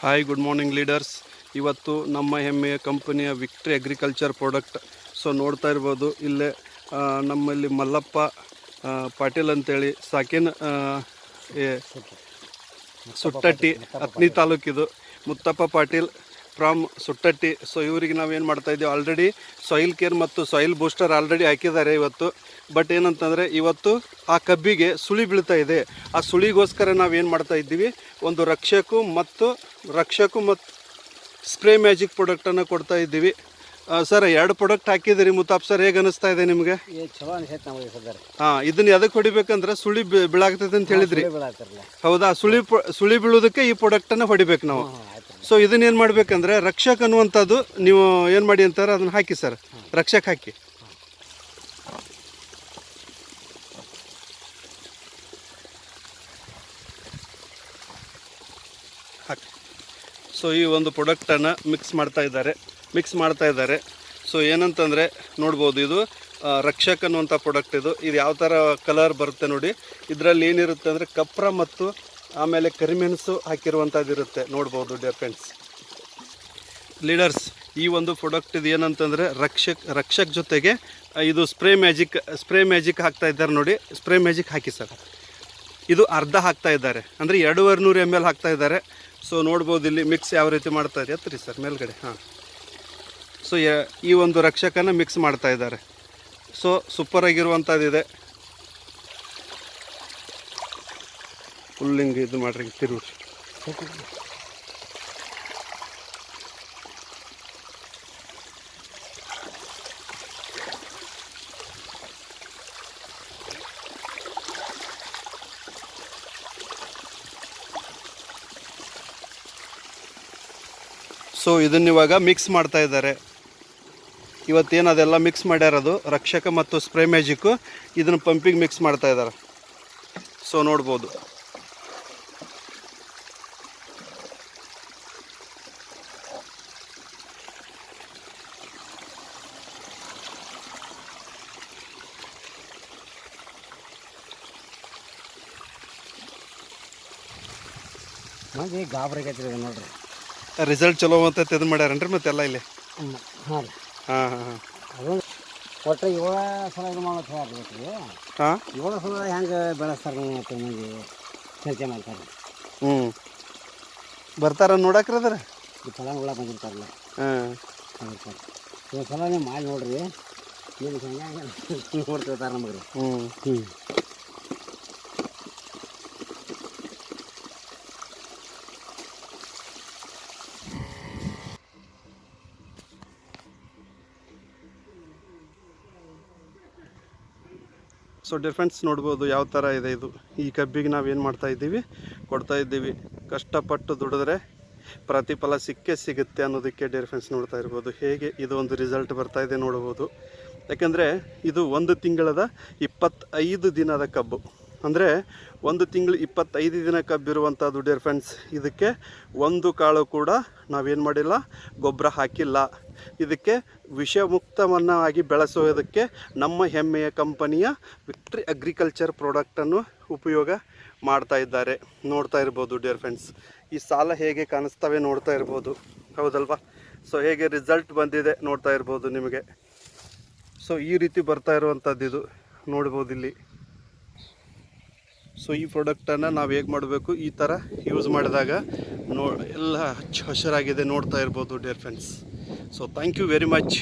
Hi, good morning leaders. ಇವತ್ತು ನಮ್ಮ ಹೆಮ್ಮೆಯ ಕಂಪನಿಯ ವಿಕ್ಟ್ರಿ ಅಗ್ರಿಕಲ್ಚರ್ ಪ್ರಾಡಕ್ಟ್. ಸೊ ನೋಡ್ತಾ ಇರ್ಬೋದು ಇಲ್ಲೇ ನಮ್ಮಲ್ಲಿ ಮಲ್ಲಪ್ಪ ಪಾಟೀಲ್ ಅಂತೇಳಿ ಸಾಕಿನ ಸುಟ್ಟಟ್ಟಿ ಹತ್ತನೇ ತಾಲೂಕಿದು ಮುತ್ತಪ್ಪ ಪಾಟೀಲ್ ಫ್ರಾಮ್ ಸುಟ್ಟಟ್ಟಿ. ಸೊ ಇವರಿಗೆ ನಾವೇನು ಮಾಡ್ತಾಯಿದ್ದೀವಿ, ಆಲ್ರೆಡಿ ಸಾಯಿಲ್ ಕೇರ್ ಮತ್ತು ಸಾಯಿಲ್ ಬೂಸ್ಟರ್ ಆಲ್ರೆಡಿ ಹಾಕಿದ್ದಾರೆ ಇವತ್ತು. ಬಟ್ ಏನಂತಂದರೆ ಇವತ್ತು ಆ ಕಬ್ಬಿಗೆ ಸುಳಿ ಬೀಳ್ತಾ ಇದೆ. ಆ ಸುಳಿಗೋಸ್ಕರ ನಾವೇನು ಮಾಡ್ತಾ ಇದ್ದೀವಿ, ಒಂದು ರಕ್ಷಕು ಮತ್ತು ಸ್ಪ್ರೇ ಮ್ಯಾಜಿಕ್ ಪ್ರಾಡಕ್ಟನ್ನು ಕೊಡ್ತಾ ಇದ್ದೀವಿ. ಸರ್, 2 ಪ್ರಾಡಕ್ಟ್ ಹಾಕಿದ್ದೀರಿ ಮುತ್ತಾಪ್ ಸರ್, ಹೇಗೆ ಅನಿಸ್ತಾ ಇದೆ ನಿಮಗೆ? ಹಾಂ, ಇದನ್ನು ಎದಕ್ಕೆ ಹೊಡಿಬೇಕಂದ್ರೆ ಸುಳಿ ಬೀಳಾಗ್ತದೆ ಅಂತ ಹೇಳಿದ್ರಿ, ಹೌದಾ? ಸುಳಿ ಬೀಳೋದಕ್ಕೆ ಈ ಪ್ರಾಡಕ್ಟನ್ನು ಹೊಡಿಬೇಕು ನಾವು. ಸೊ ಇದನ್ನೇನು ಮಾಡಬೇಕಂದ್ರೆ ರಕ್ಷಕ್ ಅನ್ನುವಂಥದ್ದು ನೀವು ಏನು ಮಾಡಿ ಅಂತಾರೆ ಅದನ್ನು ಹಾಕಿ ಸರ್, ರಕ್ಷಕ್ ಹಾಕಿ. ಹಾಕಿ. ಸೊ ಈ ಒಂದು ಪ್ರಾಡಕ್ಟನ್ನು ಮಿಕ್ಸ್ ಮಾಡ್ತಾ ಇದ್ದಾರೆ. ಸೊ ಏನಂತಂದರೆ ನೋಡ್ಬೋದು, ಇದು ರಕ್ಷಕ್ ಅನ್ನುವಂಥ ಪ್ರಾಡಕ್ಟ್. ಇದು ಯಾವ ಥರ ಕಲರ್ ಬರುತ್ತೆ ನೋಡಿ. ಇದರಲ್ಲಿ ಏನಿರುತ್ತೆ ಅಂದರೆ ಕಪ್ರ ಮತ್ತು ಆಮೇಲೆ ಕರಿಮೆಣಸು ಹಾಕಿರುವಂಥದ್ದು ಇರುತ್ತೆ, ನೋಡ್ಬೋದು ಡಿಯರ್ ಫ್ರೆಂಡ್ಸ್. ಲೀಡರ್ಸ್, ಈ ಒಂದು ಪ್ರಾಡಕ್ಟ್ ಇದು ಏನಂತಂದರೆ ರಕ್ಷಕ್ ಜೊತೆಗೆ ಇದು ಸ್ಪ್ರೇ ಮ್ಯಾಜಿಕ್ ಹಾಕ್ತಾ ಇದ್ದಾರೆ ನೋಡಿ. ಸ್ಪ್ರೇ ಮ್ಯಾಜಿಕ್ ಹಾಕಿ ಸರ್. ಇದು ಅರ್ಧ ಹಾಕ್ತಾ ಇದ್ದಾರೆ, ಅಂದರೆ 200 ml ಹಾಕ್ತಾ ಇದ್ದಾರೆ. ಸೊ ನೋಡ್ಬೋದು ಇಲ್ಲಿ ಮಿಕ್ಸ್ ಯಾವ ರೀತಿ ಮಾಡ್ತಾ ಇದೆ ಹತ್ತಿರಿ ಸರ್ ಮೇಲ್ಗಡೆ. ಹಾಂ, ಸೊ ಈ ಒಂದು ರಕ್ಷಕನ ಮಿಕ್ಸ್ ಮಾಡ್ತಾ ಇದ್ದಾರೆ. ಸೊ ಸೂಪರಾಗಿರುವಂಥದ್ದಿದೆ. ಫುಲ್ ಹಿಂಗೆ ಇದು ಮಾಡ್ರಿ, ತಿರುಗಿ. ಸೊ ಇದನ್ನಿವಾಗ ಮಿಕ್ಸ್ ಮಾಡ್ತಾ ಇದ್ದಾರೆ. ಇವತ್ತೇನು ಅದೆಲ್ಲ ಮಿಕ್ಸ್ ಮಾಡ್ಯಾರದು ರಕ್ಷಕ ಮತ್ತು ಸ್ಪ್ರೇ ಮ್ಯಾಜಿಕ್ಕು, ಇದನ್ನು ಪಂಪಿಂಗ್ ಮಿಕ್ಸ್ ಮಾಡ್ತಾ ಇದ್ದಾರೆ. ಸೊ ನೋಡ್ಬೋದು. ನೋಡ್ರಿ, ರಿಸಲ್ಟ್ ಚಲೋ ಅಂತ ಇದು ಮಾಡ್ಯಾರನ್ರಿ ಮತ್ತೆಲ್ಲ ಇಲ್ಲಿ. ಹಾಂ ಅದು ಒಟ್ಟು 7 ಸಲ ಇದು ಮಾಡೋದು ಹೇಳ್ರಿ. ಹಾಂ, 7 ಸಲ ಹೆಂಗೆ ಬೆಳೆಸ್ತಾರೆ ಮತ್ತು ನಿಮಗೆ ಚರ್ಚೆ ಮಾಡ್ತಾರೆ. ಬರ್ತಾರ ನೋಡಕ್ರಿ ಅದ್ರ ಈ ಫಲಾನುಗಳ ಬಂದಿರ್ತಾರಲ್ಲ. ಹಾಂ, ಈ ಸಲ ನೀವು ಮಾಡಿ ನೋಡ್ರಿ, ನೀವು ಹೆಂಗೆ ನೋಡ್ತಿರ್ತಾರೆ ನಮಗೆ. ಸೊ ಡಿಫ್ರೆನ್ಸ್ ನೋಡ್ಬೋದು ಯಾವ ಥರ ಇದೆ ಇದು. ಈ ಕಬ್ಬಿಗೆ ನಾವೇನು ಕೊಡ್ತಾ ಇದ್ದೀವಿ. ಕಷ್ಟಪಟ್ಟು ದುಡಿದ್ರೆ ಪ್ರತಿಫಲ ಸಿಗುತ್ತೆ ಅನ್ನೋದಕ್ಕೆ ಡಿಫ್ರೆನ್ಸ್ ನೋಡ್ತಾ ಇರ್ಬೋದು. ಹೇಗೆ ಇದು ಒಂದು ರಿಸಲ್ಟ್ ಬರ್ತಾ ಇದೆ ನೋಡ್ಬೋದು. ಯಾಕೆಂದರೆ ಇದು 1 ತಿಂಗಳದ 25 ದಿನದ ಕಬ್ಬು, ಅಂದರೆ 1 ತಿಂಗಳು 25 ದಿನ ಕಬ್ಬಿರುವಂಥದ್ದು ಡಿಯರ್ ಫ್ರೆಂಡ್ಸ್. ಇದಕ್ಕೆ ಒಂದು ಕಾಳು ಕೂಡ ನಾವೇನು ಮಾಡಿಲ್ಲ, ಗೊಬ್ಬರ ಹಾಕಿಲ್ಲ. ಇದಕ್ಕೆ ವಿಷಮುಕ್ತವನ್ನಾಗಿ ಬೆಳೆಸೋದಕ್ಕೆ ನಮ್ಮ ಹೆಮ್ಮೆಯ ಕಂಪನಿಯ ವಿಕ್ಟ್ರಿ ಅಗ್ರಿಕಲ್ಚರ್ ಪ್ರಾಡಕ್ಟನ್ನು ಉಪಯೋಗ ಮಾಡ್ತಾ ಇದ್ದಾರೆ. ನೋಡ್ತಾ ಇರ್ಬೋದು ಡಿಯರ್ ಫ್ರೆಂಡ್ಸ್, ಈ ಸಾಲ ಹೇಗೆ ಕಾಣಿಸ್ತವೆ ನೋಡ್ತಾ ಇರ್ಬೋದು, ಹೌದಲ್ವಾ? ಸೊ ಹೇಗೆ ರಿಸಲ್ಟ್ ಬಂದಿದೆ ನೋಡ್ತಾ ಇರ್ಬೋದು ನಿಮಗೆ. ಸೊ ಈ ರೀತಿ ಬರ್ತಾ ಇರುವಂಥದ್ದು ಇದು ನೋಡ್ಬೋದು ಇಲ್ಲಿ. ಸೊ ಈ ಪ್ರಾಡಕ್ಟನ್ನು ನಾವು ಹೇಗೆ ಮಾಡಬೇಕು, ಈ ಥರ ಯೂಸ್ ಮಾಡಿದಾಗ ಎಲ್ಲ ಹಸಿರಾಗಿದೆ ನೋಡ್ತಾ ಇರ್ಬೋದು dear friends. So thank you very much.